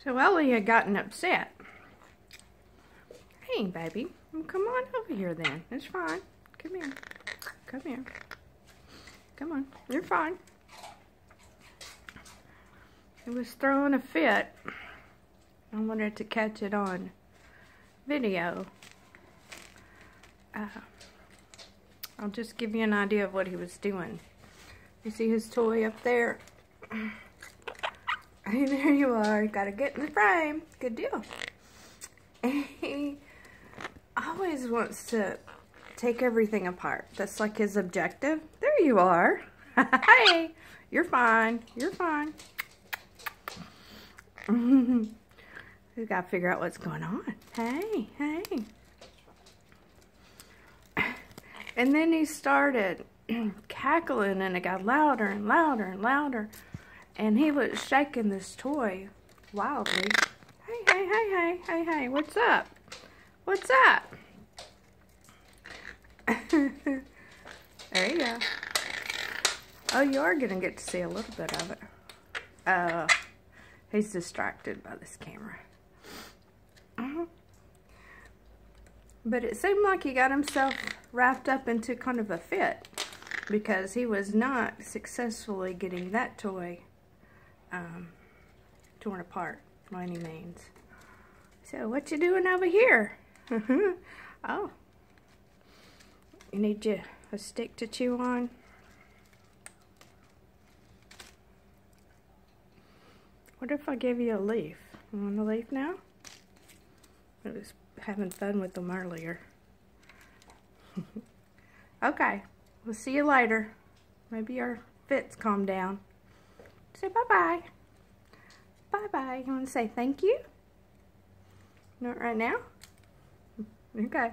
So Ellie had gotten upset. Hey, baby, well, come on over here then. It's fine. Come here. Come here. Come on. You're fine. He was throwing a fit. I wanted to catch it on video. I'll just give you an idea of what he was doing. You see his toy up there? Hey, there you are. You gotta get in the frame. Good deal. He always wants to take everything apart. That's like his objective. There you are. Hey, you're fine. You're fine. We gotta figure out what's going on. Hey, hey. And then he started cackling, and it got louder and louder and louder. And he was shaking this toy wildly. Hey, hey, hey, hey, hey, hey, what's up? What's up? There you go. Oh, you are going to get to see a little bit of it. He's distracted by this camera. But it seemed like he got himself wrapped up into kind of a fit, because he was not successfully getting that toy torn apart by any means. So what you doing over here? Oh, you need a stick to chew on? What if I give you a leaf? You want a leaf now? I was having fun with them earlier. Okay, we'll see you later. Maybe our fits calm down. Say bye-bye. Bye-bye. You want to say thank you? Not right now? Okay.